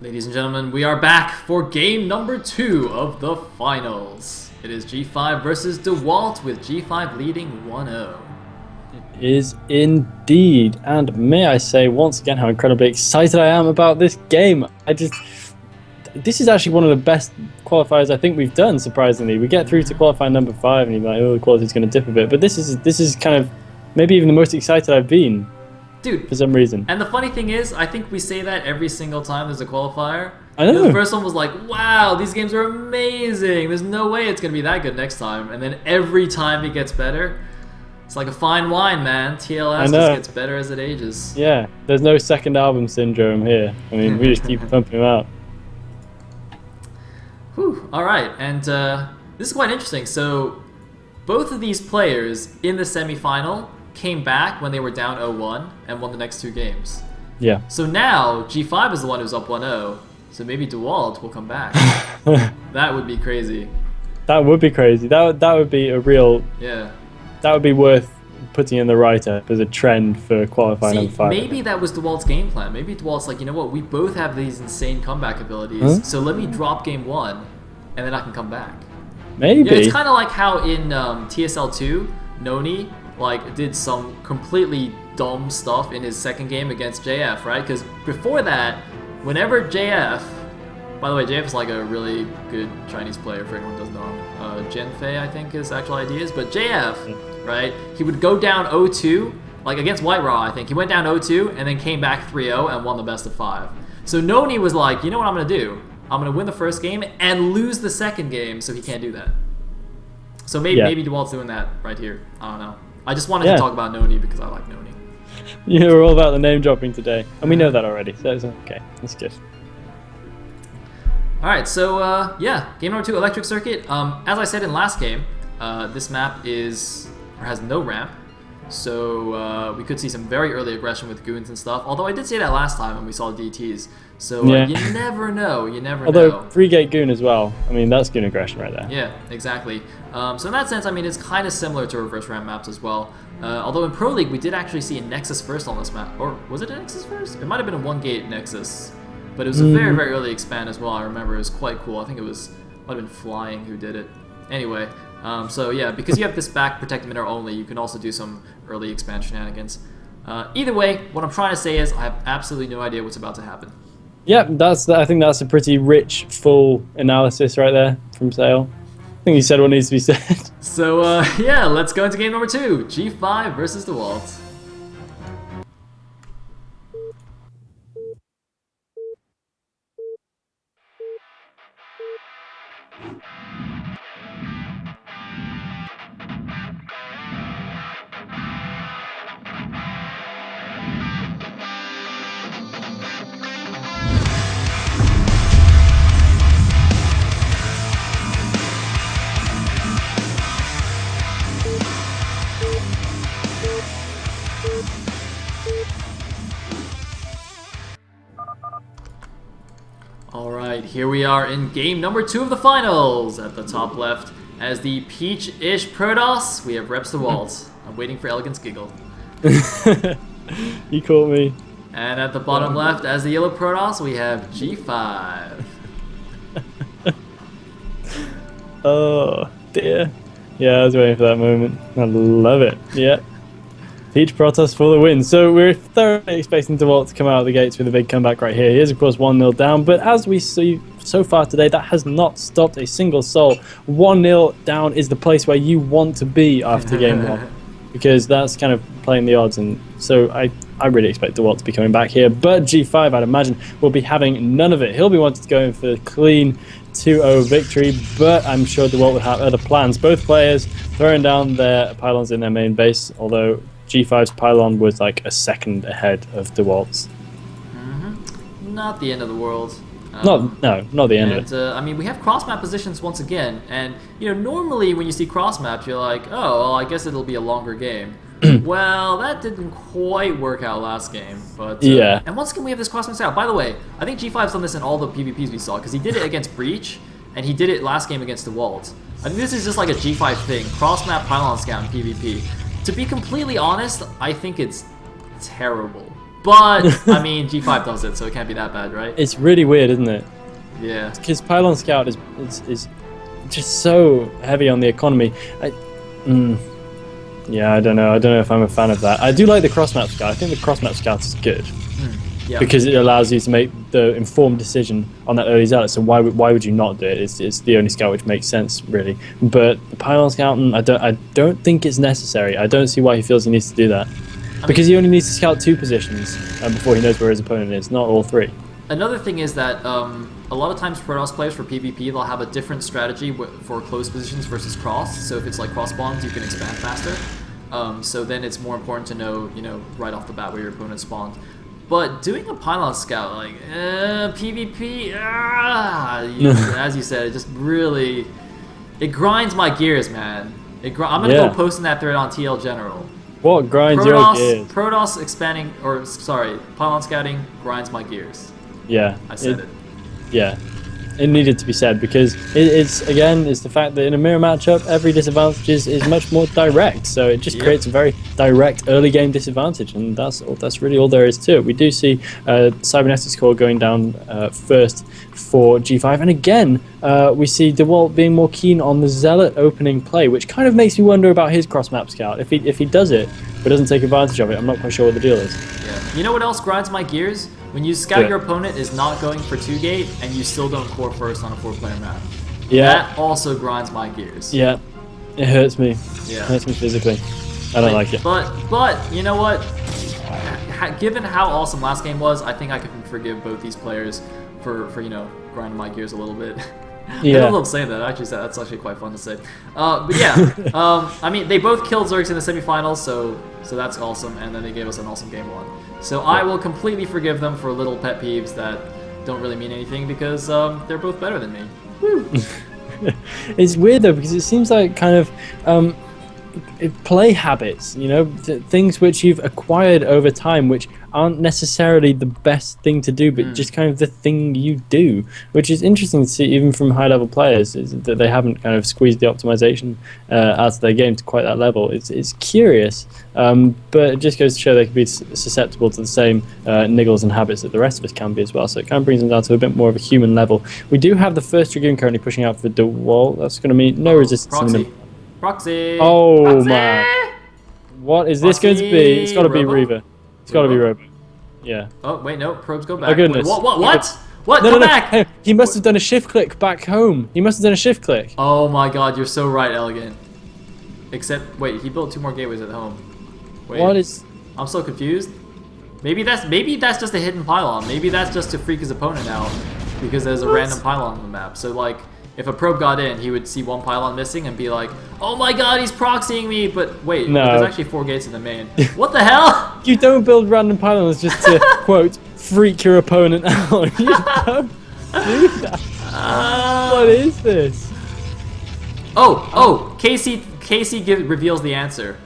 Ladies and gentlemen, we are back for game number 2 of the finals. It is G5 versus Dewalt with G5 leading 1-0. It is indeed, and may I say once again how incredibly excited I am about this game. This is actually one of the best qualifiers I think we've done, surprisingly. We get through to qualifying number 5 and you're like, oh, the quality's going to dip a bit, but this is kind of maybe even the most excited I've been. Dude, for some reason. And the funny thing is, I think we say that every single time there's a qualifier. I know. The first one was like, wow, these games are amazing. There's no way it's going to be that good next time. And then every time it gets better, it's like a fine wine, man. TLS just gets better as it ages. Yeah, there's no second album syndrome here. I mean, we just keep pumping them out. Whew, alright, and this is quite interesting. So, both of these players in the semifinal came back when they were down 0-1 and won the next 2 games. Yeah. So now, G5 is the one who's up 1-0, so maybe Dewalt will come back. That would be crazy. That would be crazy. That would be a real... Yeah. That would be worth putting in the write-up as a trend for qualifying number 5. Maybe that was Dewalt's game plan. Maybe Dewalt's like, you know what, we both have these insane comeback abilities, so let me drop game 1, and then I can come back. Maybe. Yeah, it's kind of like how in TSL 2, Noni did some completely dumb stuff in his second game against JF, right? Because before that, whenever JF, by the way, JF is like a really good Chinese player for anyone who doesn't know. Jianfei, I think his actual idea is, but JF, right? He would go down 0-2, like against White Raw, I think. He went down 0-2 and then came back 3-0 and won the best of 5. So Noni was like, you know what I'm gonna do? I'm gonna win the first game and lose the second game, so he can't do that. So maybe Dewalt's doing that right here. I don't know. I just wanted to talk about Noni because I like Noni. Yeah, we're all about the name dropping today, and we know that already, so it's okay. That's good. Alright, so yeah, game number 2, Electric Circuit. As I said in last game, this map has no ramp, so we could see some very early aggression with goons and stuff. Although I did say that last time when we saw DTs, so you never know. You never know. Although 3-gate goon as well. I mean, that's goon aggression right there. Yeah, exactly. So in that sense, I mean, it's kind of similar to reverse ramp maps as well. Although in Pro League, we did actually see a Nexus first on this map. Or was it a Nexus first? It might have been a 1-gate Nexus. But it was a very, very early expand as well. I remember it was quite cool. I think it might have been Flying who did it. Anyway, so yeah, because you have this back protected mineral only, you can also do some early expand shenanigans. Either way, what I'm trying to say is I have absolutely no idea what's about to happen. Yeah, I think that's a pretty rich, full analysis right there from Sale. I think you said what needs to be said. So yeah, let's go into game number 2, G5 versus Dewalt. Alright, here we are in game number 2 of the finals. At the top left, as the Peach-ish Protoss, we have Reps Dewalt. I'm waiting for Elegant's giggle. You caught me. And at the bottom left, as the Yellow Protoss, we have G5. Oh, dear. Yeah, I was waiting for that moment. I love it. Yeah. Peach Protoss for the win. So we're thoroughly expecting Dewalt to come out of the gates with a big comeback right here. He is, of course, 1-0 down, but as we see so far today, that has not stopped a single soul. 1-0 down is the place where you want to be after game 1, because that's kind of playing the odds, and so I really expect Dewalt to be coming back here, but G5, I'd imagine, will be having none of it. He'll be wanting to go in for the clean 2-0 victory, but I'm sure Dewalt would have other plans. Both players throwing down their pylons in their main base, although G5's pylon was like a second ahead of Dewalt's. Not the end of the world. Not the end of it. I mean, we have cross-map positions once again, and you know, normally when you see cross-maps, you're like, oh, well, I guess it'll be a longer game. Well, that didn't quite work out last game, but yeah. And once again, we have this cross-map out. By the way, I think G5's done this in all the PvPs we saw, because he did it against Breach, and he did it last game against Dewalt. I think this is just like a G5 thing, cross-map pylon scout in PvP. To be completely honest, I think it's terrible. But I mean, G5 does it, so it can't be that bad, right? It's really weird, isn't it? Yeah. Because Pylon Scout is just so heavy on the economy. Yeah, I don't know. I don't know if I'm a fan of that. I do like the cross-map Scout. I think the cross-map Scout is good. Yeah. Because it allows you to make the informed decision on that early zealot. So why would you not do it? It's the only scout which makes sense, really. But the Pylon Scout, I don't think it's necessary. I don't see why he feels he needs to do that. Because he only needs to scout 2 positions before he knows where his opponent is, not all 3. Another thing is that a lot of times Protoss players for PvP, they'll have a different strategy for close positions versus cross. So if it's like cross spawns, you can expand faster. So then it's more important to know, right off the bat where your opponent spawned. But doing a Pylon Scout, like, PvP, as you said, it just really, it grinds my gears, man. I'm going to go post in that thread on TL General. What grinds your gears? Protoss expanding, Pylon Scouting grinds my gears. Yeah. I said it. Yeah. It needed to be said because it's the fact that in a mirror matchup, every disadvantage is much more direct. So it just creates a very direct early game disadvantage, and that's really all there is to it. We do see Cybernetics Core going down first for G5, and again we see Dewalt being more keen on the Zealot opening play, which kind of makes me wonder about his cross-map scout. If he does it but doesn't take advantage of it, I'm not quite sure what the deal is. Yeah. You know what else grinds my gears? When you scout your opponent is not going for 2-gate and you still don't core first on a 4-player map. Yeah. That also grinds my gears. Yeah. It hurts me. Yeah. It hurts me physically. I don't like it. But you know what? Given how awesome last game was, I think I can forgive both these players for grinding my gears a little bit. Yeah. I love saying that. That's actually quite fun to say. But yeah, I mean, they both killed Zergs in the semifinals, so that's awesome. And then they gave us an awesome game 1. So I will completely forgive them for little pet peeves that don't really mean anything because they're both better than me. Woo. It's weird though because it seems like kind of play habits, things which you've acquired over time, which aren't necessarily the best thing to do, but just kind of the thing you do, which is interesting to see even from high-level players, is that they haven't kind of squeezed the optimization out of their game to quite that level. It's curious, but it just goes to show they can be susceptible to the same niggles and habits that the rest of us can be as well, so it kind of brings them down to a bit more of a human level. We do have the first Dragoon currently pushing out for Dewalt. That's going to mean no resistance. Proxy. Oh Proxy. Man! What is this going to be? It's got to be Reaver. It's got to be Robo. Yeah. Oh wait, no. Probes go back. Oh goodness. Wait, what? What? No, Come no, back! Hey, he must have done a shift click back home. He must have done a shift click. Oh my God, you're so right, Elegant. Except, wait, he built 2 more gateways at home. Wait. What is? I'm so confused. Maybe that's just a hidden pylon. Maybe that's just to freak his opponent out because there's a random pylon on the map. So like, if a probe got in, he would see 1 pylon missing and be like, "Oh my God, he's proxying me!" But wait, no. There's actually 4 gates in the main. What the hell? You don't build random pylons just to quote freak your opponent out. You don't do that. What is this? Oh, Casey reveals the answer.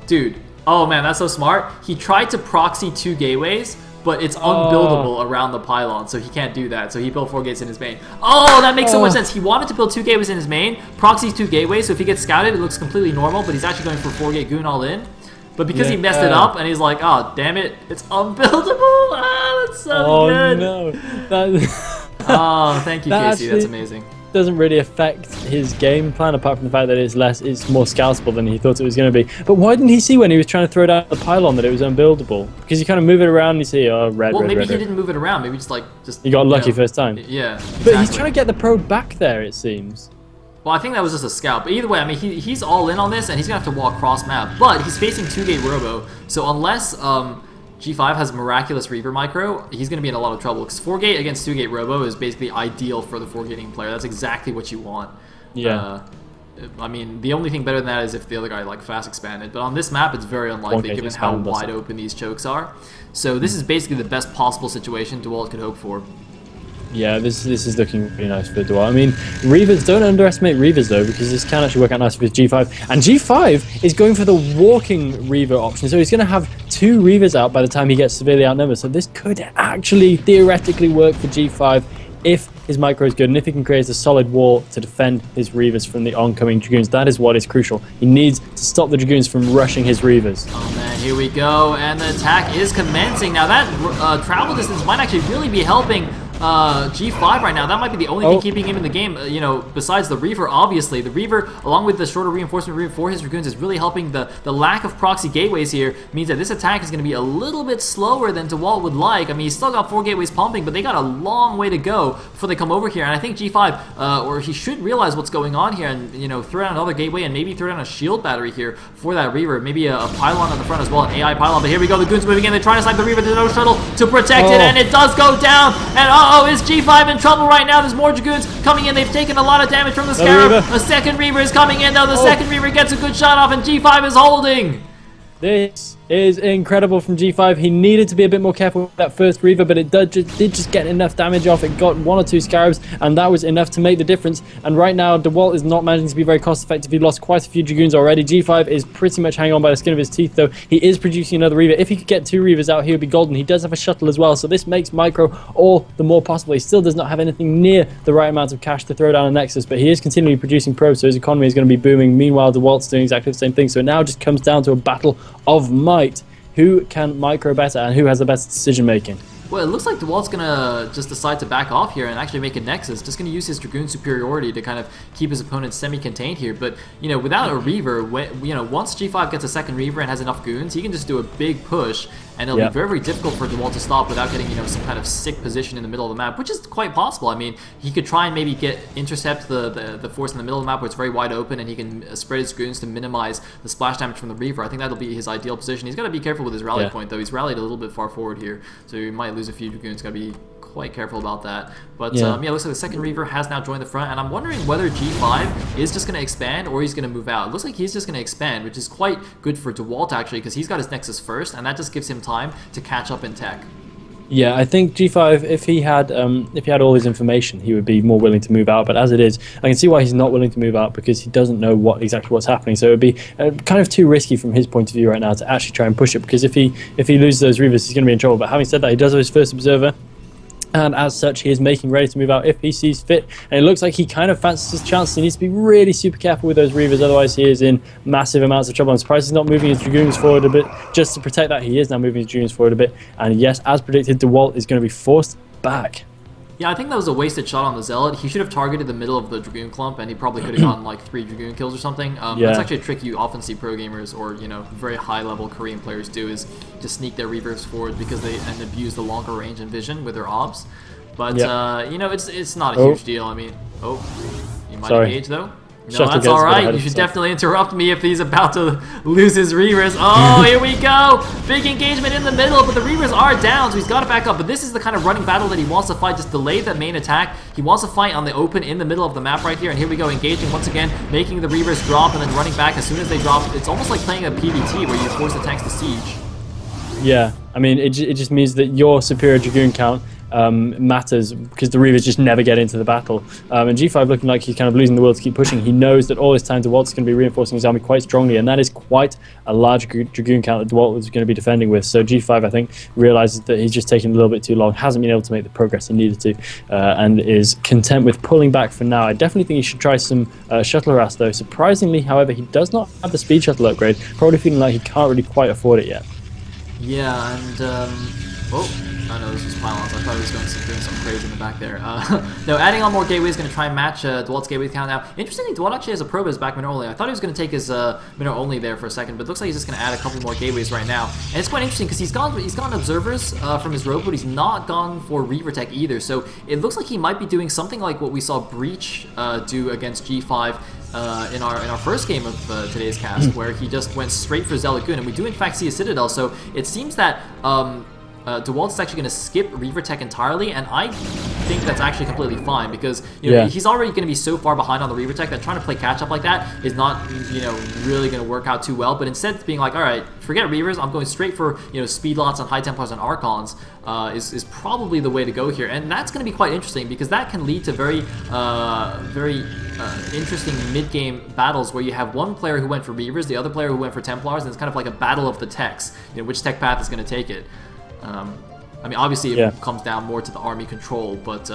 Dude, oh man, that's so smart. He tried to proxy 2 gateways, but it's unbuildable around the pylon, so he can't do that. So he built 4 gates in his main. Oh, that makes so much sense. He wanted to build 2 gateways in his main, proxies 2 gateways, so if he gets scouted, it looks completely normal, but he's actually going for 4-gate goon all in. But because he messed it up, and he's like, oh, damn it, it's unbuildable. Oh, that's so good. Oh, no. Oh, thank you, Casey. That's amazing. Doesn't really affect his game plan apart from the fact that it's more scoutable than he thought it was going to be. But why didn't he see when he was trying to throw down the pylon that it was unbuildable? Because you kind of move it around and you see, red. Well, maybe red. He didn't move it around. Maybe just he got lucky first time. Yeah, exactly. But he's trying to get the probe back there, it seems. Well, I think that was just a scout. But either way, I mean, he's all in on this, and he's going to have to walk cross-map. But he's facing 2-gate Robo, so unless G5 has Miraculous Reaver Micro, he's going to be in a lot of trouble. Because 4-gate against 2-gate Robo is basically ideal for the 4-gating player. That's exactly what you want. Yeah. I mean, the only thing better than that is if the other guy like fast expanded. But on this map, it's very unlikely given how wide open these chokes are. So this is basically the best possible situation Dewalt could hope for. Yeah, this is looking really nice for Dewalt. I mean, Reavers, don't underestimate Reavers though, because this can actually work out nice with G5. And G5 is going for the walking Reaver option, so he's going to have 2 Reavers out by the time he gets severely outnumbered. So this could actually theoretically work for G5 if his micro is good and if he can create a solid wall to defend his Reavers from the oncoming Dragoons. That is what is crucial. He needs to stop the Dragoons from rushing his Reavers. Oh man, here we go, and the attack is commencing. Now that travel distance might actually really be helping G5 right now. That might be the only thing keeping him in the game, you know, besides the Reaver, obviously. The Reaver, along with the shorter reinforcement route for his Dragoons, is really helping. The lack of proxy gateways here means that this attack is going to be a little bit slower than Dewalt would like. I mean, he's still got 4 gateways pumping, but they got a long way to go before they come over here. And I think G5, or he should realize what's going on here and, you know, throw down another gateway and maybe throw down a shield battery here for that Reaver. Maybe a pylon on the front as well, an AI pylon. But here we go, the Goons moving in. They're trying to snipe the Reaver. There's no shuttle to protect it, and it does go down. And uh-oh, is G5 in trouble right now? There's more Dragoons coming in. They've taken a lot of damage from the Scarab. A second Reaver is coming in, though. The second Reaver gets a good shot off, and G5 is holding. This is incredible from G5. He needed to be a bit more careful with that first Reaver, but it did just get enough damage off. It got 1 or 2 Scarabs, and that was enough to make the difference. And right now, Dewalt is not managing to be very cost-effective. He lost quite a few Dragoons already. G5 is pretty much hanging on by the skin of his teeth, though. He is producing another Reaver. If he could get 2 Reavers out, he would be golden. He does have a shuttle as well, so this makes Micro all the more possible. He still does not have anything near the right amount of cash to throw down a Nexus, but he is continually producing probes, so his economy is going to be booming. Meanwhile, Dewalt's doing exactly the same thing, so it now just comes down to a battle of might. Who can micro better and who has the best decision making? Well, it looks like Dewalt's gonna just decide to back off here and actually make a Nexus. Just gonna use his Dragoon superiority to kind of keep his opponent semi-contained here. But, you know, without a Reaver, once G5 gets a second Reaver and has enough Goons, he can just do a big push, and it'll be very, very difficult for Dewalt to stop without getting, you know, some kind of sick position in the middle of the map, which is quite possible. I mean, he could try and maybe intercept the force in the middle of the map where it's very wide open, and he can spread his Goons to minimize the splash damage from the Reaver. I think that'll be his ideal position. He's got to be careful with his rally point, though. He's rallied a little bit far forward here, so he might lose a few Dragoons. Got to be quite careful about that. But yeah, it looks like the second Reaver has now joined the front, and I'm wondering whether G5 is just going to expand or he's going to move out. It looks like he's just going to expand, which is quite good for Dewalt actually, because he's got his Nexus first, and that just gives him time to catch up in tech. Yeah, I think G5, if he had all his information, he would be more willing to move out. But as it is, I can see why he's not willing to move out, because he doesn't know exactly what's happening. So it would be kind of too risky from his point of view right now to actually try and push it, because if he loses those Reavers, he's going to be in trouble. But having said that, he does have his first Observer, and as such, he is making ready to move out if he sees fit. And it looks like he kind of fancies his chance. He needs to be really super careful with those Reavers, otherwise he is in massive amounts of trouble. I'm surprised he's not moving his Dragoons forward a bit just to protect that. He is now moving his Dragoons forward a bit. And yes, as predicted, Dewalt is going to be forced back. Yeah, I think that was a wasted shot on the Zealot. He should have targeted the middle of the Dragoon clump, and he probably could have gotten like 3 Dragoon kills or something. That's actually a trick you often see pro gamers or, you know, very high-level Korean players do, is to sneak their Reavers forward because and abuse the longer range and vision with their obs. But, you know, it's not a huge deal. I mean, you might engage, though. No, that's alright. You should definitely interrupt me if he's about to lose his Reavers. Oh, here we go! Big engagement in the middle, but the Reavers are down, so he's got to back up. But this is the kind of running battle that he wants to fight. Just delay that main attack. He wants to fight on the open in the middle of the map right here. And here we go, engaging once again, making the Reavers drop and then running back as soon as they drop. It's almost like playing a PvT where you force the tanks to siege. Yeah, I mean, it just means that your superior Dragoon count matters, because the Reavers just never get into the battle. And G5 looking like he's kind of losing the will to keep pushing. He knows that all this time Dewalt's going to be reinforcing his army quite strongly, and that is quite a large Dragoon count that Dewalt was going to be defending with. So G5, I think, realizes that he's just taking a little bit too long, hasn't been able to make the progress he needed to, and is content with pulling back for now. I definitely think he should try some shuttle harass, though. Surprisingly, however, he does not have the speed shuttle upgrade, probably feeling like he can't really quite afford it yet. Yeah, and I know this was pylons. I thought he was doing something crazy in the back there. No, adding on more gateways is going to try and match Dewalt's gateway count now. Interestingly, Dewalt actually has a probe as back minor only. I thought he was going to take his minor only there for a second, but it looks like he's just going to add a couple more gateways right now. And it's quite interesting because he's gotten observers from his robe, but he's not gone for Reaver tech either. So it looks like he might be doing something like what we saw Breach do against G5 in our first game of today's cast, where he just went straight for Zealot Goon, and we do in fact see a Citadel. So it seems that Dewalt's actually going to skip Reaver tech entirely, and I think that's actually completely fine, because he's already going to be so far behind on the Reaver tech that trying to play catch up like that is not really going to work out too well. But instead, it's being like, all right, forget Reavers, I'm going straight for speed lots on High Templars and Archons is probably the way to go here, and that's going to be quite interesting, because that can lead to very interesting mid-game battles where you have one player who went for Reavers, the other player who went for Templars, and it's kind of like a battle of the techs. Which tech path is going to take it. I mean, obviously it comes down more to the army control, but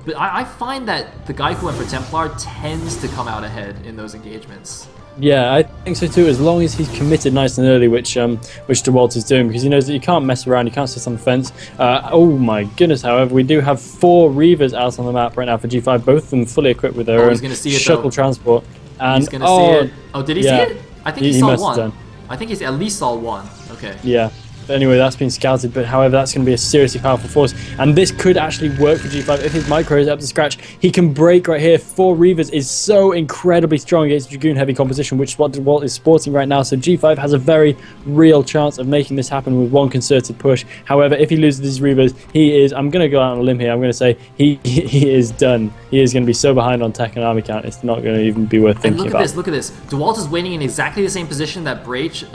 But I find that the guy who went for Templar tends to come out ahead in those engagements. Yeah, I think so too. As long as he's committed nice and early, which Dewalt is doing, because he knows that you can't mess around, you can't sit on the fence. Oh my goodness! However, we do have 4 Reavers out on the map right now for G5, both of them fully equipped with their own shuttle transport. And he's gonna see it. Oh, did he see it? I think he saw one. Done. I think he's at least saw one. Okay. Yeah. But anyway, that's been scouted, but however, that's going to be a seriously powerful force. And this could actually work for G5 if his micro is up to scratch. He can break right here. 4 Reavers is so incredibly strong against Dragoon-heavy composition, which is what Dewalt is sporting right now. So G5 has a very real chance of making this happen with one concerted push. However, if he loses these Reavers, he is, I'm going to go out on a limb here, I'm going to say he is done. He is going to be so behind on tech and army count, it's not going to even be worth thinking about. Look at this. Dewalt is waiting in exactly the same position that Breach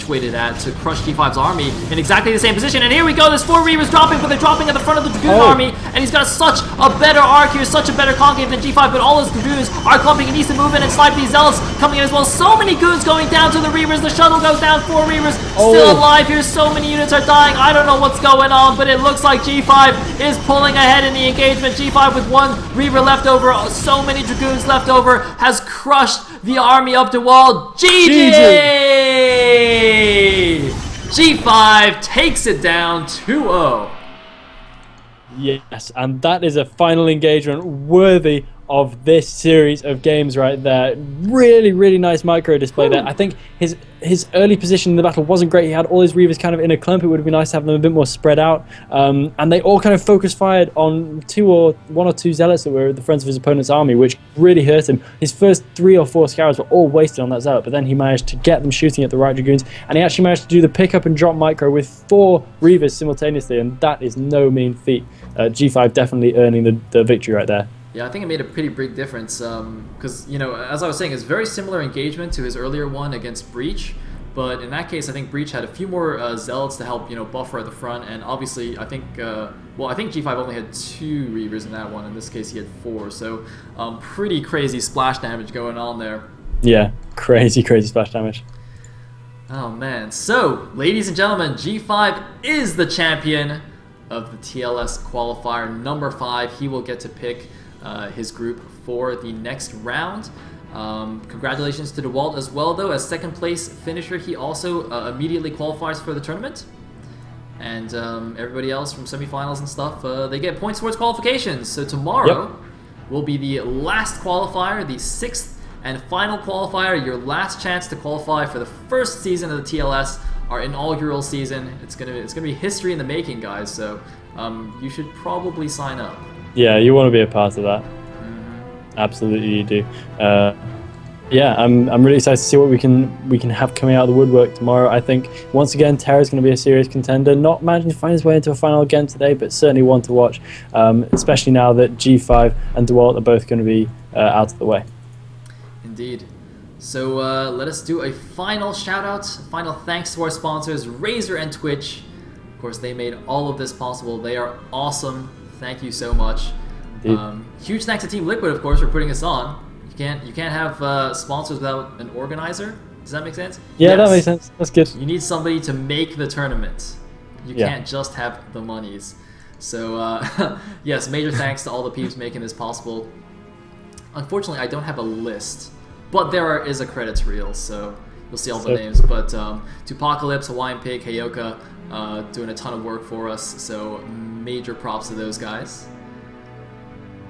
waited at to crush G5's army. In exactly the same position, and here we go. There's 4 Reavers dropping, but they're dropping at the front of the Dragoon army, and he's got such a better arc here, such a better concave than G5, but all his Dragoons are clumping. He needs to move in and snipe these Zealots coming in as well. So many goons going down to the Reavers. The shuttle goes down. 4 Reavers still alive here. So many units are dying. I don't know what's going on, but it looks like G5 is pulling ahead in the engagement. G5 with 1 Reaver left over, so many Dragoons left over, has crushed the army of Dewalt. GG! G5 takes it down 2-0. Yes, and that is a final engagement worthy of this series of games right there. Really, really nice micro display there. I think his early position in the battle wasn't great. He had all his Reavers kind of in a clump. It would have been nice to have them a bit more spread out. And they all kind of focus fired on 1 or 2 Zealots that were the friends of his opponent's army, which really hurt him. His first 3 or 4 Scarabs were all wasted on that Zealot, but then he managed to get them shooting at the right Dragoons, and he actually managed to do the pick up and drop micro with 4 Reavers simultaneously, and that is no mean feat. G5 definitely earning the victory right there. Yeah, I think it made a pretty big difference because, you know, as I was saying, it's very similar engagement to his earlier one against Breach, but in that case, I think Breach had a few more Zealots to help, you know, buffer at the front, and obviously, I think, I think G5 only had 2 Reavers in that one. In this case, he had 4, so pretty crazy splash damage going on there. Yeah, crazy splash damage. Oh, man. So, ladies and gentlemen, G5 is the champion of the TLS Qualifier number 5. He will get to pick his group for the next round. Congratulations to Dewalt as well, though. As second place finisher, he also immediately qualifies for the tournament. And everybody else from semifinals and stuff, they get points towards qualifications. So tomorrow will be the last qualifier, the 6th and final qualifier, your last chance to qualify for the first season of the TLS, our inaugural season. It's gonna be history in the making, guys. So you should probably sign up. Yeah, you want to be a part of that. Absolutely, you do. Yeah, I'm really excited to see what we can have coming out of the woodwork tomorrow. I think once again Terra's going to be a serious contender. Not managing to find his way into a final again today, but certainly one to watch. Especially now that G5 and Dewalt are both going to be out of the way. Indeed. So let us do a final shout out, final thanks to our sponsors, Razer and Twitch. Of course, they made all of this possible. They are awesome. Thank you so much. Huge thanks to Team Liquid, of course, for putting us on. You can't have sponsors without an organizer. Does that make sense? Yeah, yes. That makes sense. That's good. You need somebody to make the tournament. You can't just have the monies. So yes, major thanks to all the peeps making this possible. Unfortunately, I don't have a list, but there is a credits reel, so you'll see all the names. But Tupacalypse, Hawaiian Pig, Heyoka, doing a ton of work for us. So major props to those guys.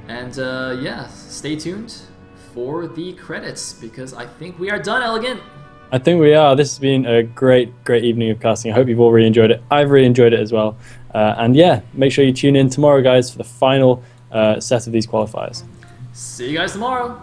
And yeah, stay tuned for the credits, because I think we are done, Elegant. I think we are. This has been a great evening of casting. I hope you've all really enjoyed it. I've really enjoyed it as well. And yeah, make sure you tune in tomorrow, guys, for the final set of these qualifiers. See you guys tomorrow.